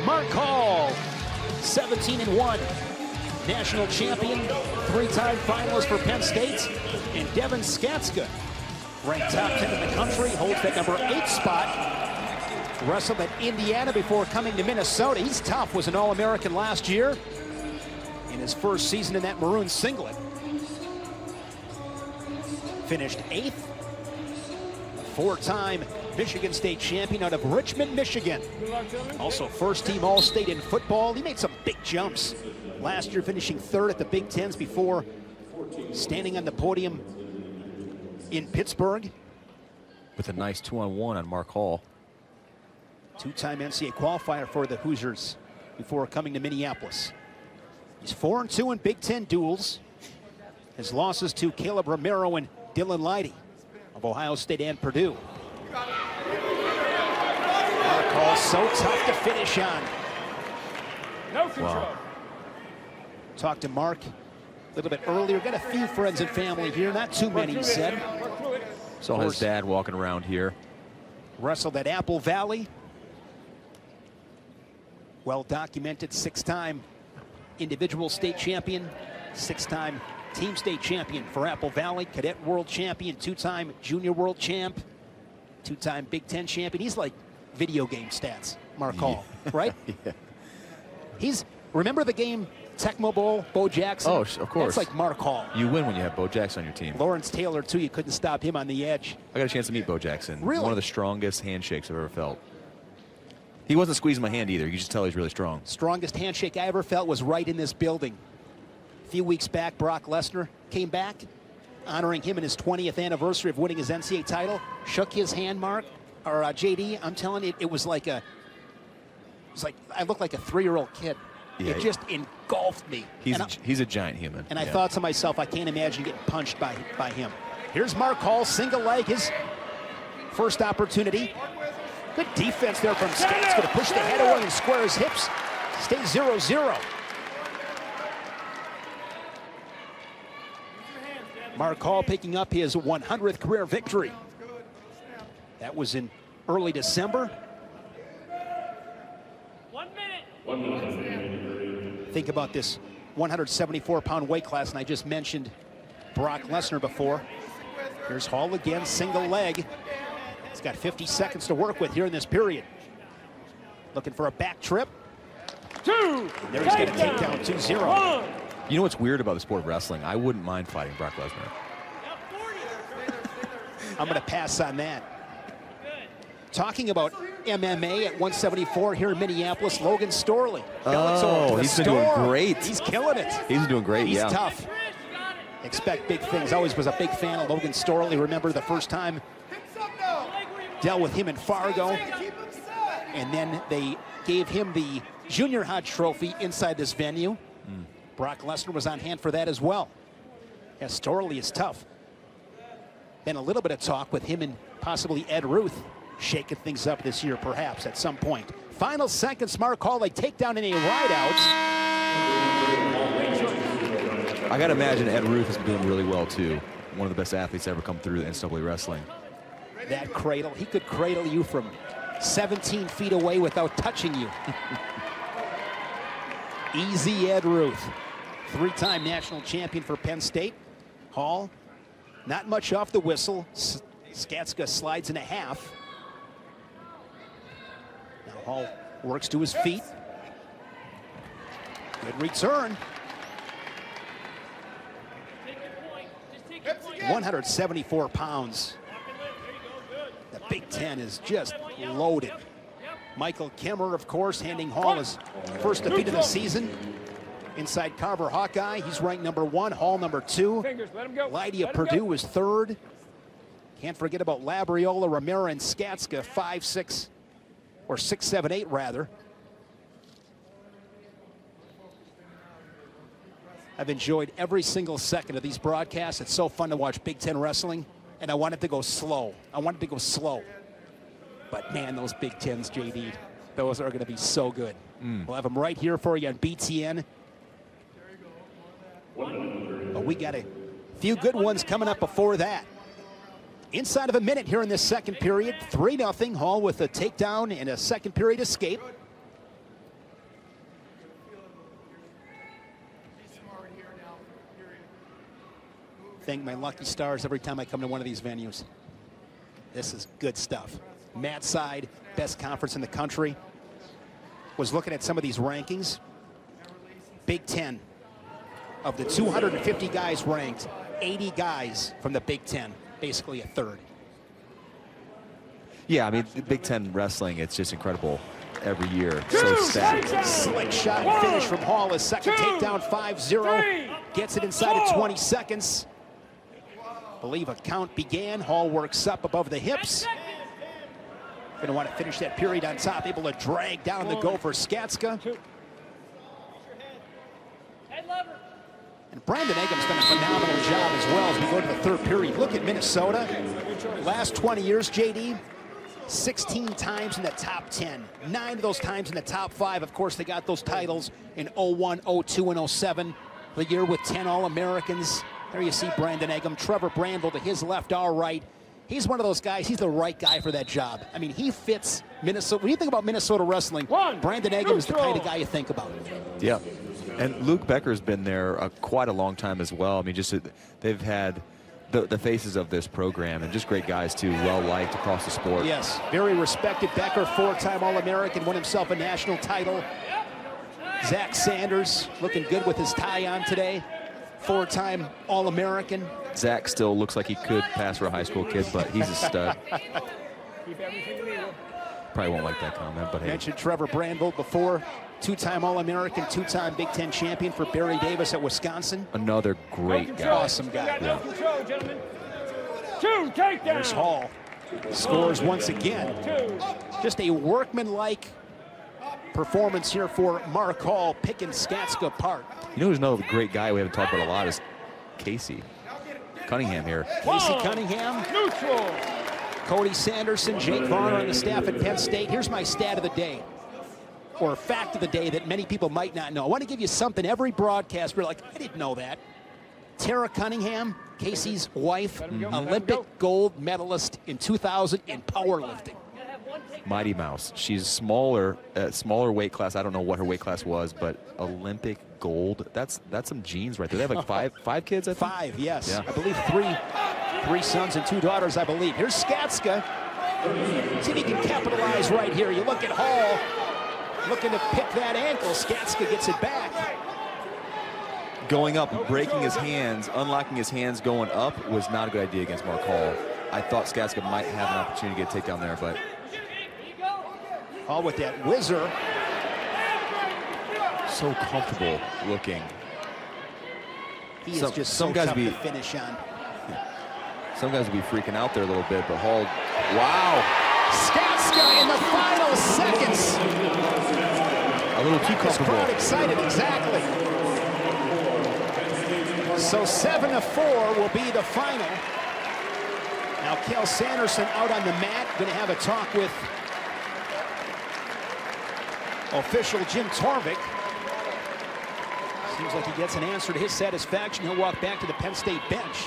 Mark Hall, 17-1. National champion, 3-time finalist for Penn State. And Devin Skatzka, ranked top 10 in the country, holds that number 8 spot. Wrestled at Indiana before coming to Minnesota. He's tough, was an All-American last year in his first season in that maroon singlet. Finished 8th. 4-time Michigan State champion out of Richmond, Michigan. Also first-team All-State in football. He made some big jumps last year, finishing 3rd at the Big Tens before standing on the podium in Pittsburgh. With a nice 2-on-1 on Mark Hall. 2-time NCAA qualifier for the Hoosiers before coming to Minneapolis. He's 4-2 in Big Ten duels. His losses to Caleb Romero and Dylan Leidy of Ohio State and Purdue. Mark Hall so tough to finish on. No control. Wow. Talked to Mark a little bit earlier. Got a few friends and family here, not too many, he said. Saw his dad walking around here. Wrestled at Apple Valley. Well documented, 6-time individual state champion, 6-time team state champion for Apple Valley, cadet world champion, 2-time junior world champ, 2-time Big Ten champion. He's like video game stats, Mark Hall, right? Yeah. He's, remember the game Tecmo Bowl, Bo Jackson? Oh, of course. That's like Mark Hall. You win when you have Bo Jackson on your team. Lawrence Taylor, too, you couldn't stop him on the edge. I got a chance to meet Bo Jackson. Really? One of the strongest handshakes I've ever felt. He wasn't squeezing my hand either. You could just tell he's really strong. Strongest handshake I ever felt was right in this building. A few weeks back, Brock Lesnar came back, honoring him in his 20th anniversary of winning his NCAA title. Shook his hand, Mark, or JD. I'm telling you, it was like I looked like a 3-year-old kid. Yeah, it just engulfed me. He's a giant human. And I thought to myself, I can't imagine getting punched by him. Here's Mark Hall, single leg, his first opportunity. Good defense there from Skatzka to push the head away and square his hips. Stay 0-0. Mark Hall picking up his 100th career victory. That was in early December. 1 minute. Think about this 174-pound weight class, and I just mentioned Brock Lesnar before. Here's Hall again, single leg. He's got 50 seconds to work with here in this period. Looking for a back trip. 2. There he's got a takedown, 2-0. You know what's weird about the sport of wrestling? I wouldn't mind fighting Brock Lesnar. I'm going to pass on that. Talking about MMA at 174 here in Minneapolis, Logan Storley. Oh, he's been doing great. He's killing it. He's doing great, He's yeah. tough. Expect big things. Always was a big fan of Logan Storley. Remember the first time dealt with him in Fargo, and then they gave him the Junior Hodge Trophy inside this venue. Brock Lesnar was on hand for that as well. Yeah, Storley is tough. Been a little bit of talk with him and possibly Ed Ruth shaking things up this year, perhaps, at some point. Final seconds, Mark Hall, a takedown in a ride-out. I got to imagine Ed Ruth has been doing really well, too. One of the best athletes to ever come through the NCAA wrestling. That cradle, he could cradle you from 17 feet away without touching you. Easy Ed Ruth. 3-time national champion for Penn State. Hall, not much off the whistle. Skatzka slides in a half. Now Hall works to his feet. Good return. 174 pounds. The Big Ten is just loaded. Michael Kimmer, of course, handing Hall his first defeat of the season. Inside Carver Hawkeye, he's ranked #1, Hall #2. Leidy of Purdue was 3rd. Can't forget about Labriola, Romero, and Skatzka, 5'6", or 6'7", 8" rather. I've enjoyed every single second of these broadcasts. It's so fun to watch Big Ten wrestling, and I wanted to go slow. But man, those Big Tens, JD, those are going to be so good. We'll have them right here for you on BTN. But we got a few good ones coming up before that. Inside of a minute here in this second period, 3-0. Hall with a takedown and a second period escape. Thank my lucky stars every time I come to one of these venues. This is good stuff. Mat side, best conference in the country. Was looking at some of these rankings. Big Ten. Of the 250 guys ranked, 80 guys from the Big Ten, basically a third. Yeah, I mean, the Big Ten wrestling, it's just incredible every year. So stacked. Slick shot and finish from Hall. His second takedown, 5-0. Gets it inside of 20 seconds. Believe a count began. Hall works up above the hips. Going to want to finish that period on top. Able to drag down the Gophers. Skatzka. And Brandon Eggum's done a phenomenal job as well as we go to the third period. Look at Minnesota. Last 20 years, JD, 16 times in the top 10. 9 of those times in the top 5. Of course, they got those titles in 01, 02, and 07. The year with 10 All-Americans. There you see Brandon Eggum. Trevor Brandel to his left, our right. He's one of those guys, he's the right guy for that job. I mean, he fits Minnesota. When you think about Minnesota wrestling, Brandon Eggum is the kind of guy you think about. Yeah. And Luke Becker's been there quite a long time as well. I mean, just they've had the faces of this program and just great guys, too, well-liked across the sport. Yes, very respected. Becker, 4-time All-American, won himself a national title. Zach Sanders looking good with his tie on today. 4-time All-American. Zach still looks like he could pass for a high school kid, but he's a stud. Probably won't like that comment, but hey. Mentioned Trevor Brandel before. 2-time All-American, 2-time Big Ten champion for Barry Davis at Wisconsin. Another great guy. Awesome guy. Yeah. Two takedowns. There's Hall. Scores once again. Just a workmanlike performance here for Mark Hall, picking Skatzka apart. You know who's another great guy we haven't talked about a lot is Casey Cunningham here. Casey Cunningham. Neutral. Cody Sanderson, Jake Varner on the staff at Penn State. Here's my stat of the day, or fact of the day that many people might not know. I want to give you something every broadcast. We're like, I didn't know that. Tara Cunningham, Casey's wife, Olympic gold medalist in 2000 in powerlifting. Mighty Mouse. She's smaller weight class. I don't know what her weight class was, but Olympic gold. That's some genes right there. They have like five kids, I think? 5, yes. Yeah. I believe three sons and 2 daughters, I believe. Here's Skatzka. See if he can capitalize right here. You look at Hall looking to pick that ankle. Skatzka gets it back. Going up, breaking his hands, unlocking his hands going up was not a good idea against Mark Hall. I thought Skatzka might have an opportunity to get a takedown there, but Hall with that whizzer. so comfortable looking. He is just so tough to finish on. Some guys would be freaking out there a little bit, but Hall, wow. Skatzka in the final seconds. A little too comfortable. Crowd excited, exactly. So 7-4 will be the final. Now Kel Sanderson out on the mat, going to have a talk with official Jim Torvik. Seems like he gets an answer to his satisfaction. He'll walk back to the Penn State bench.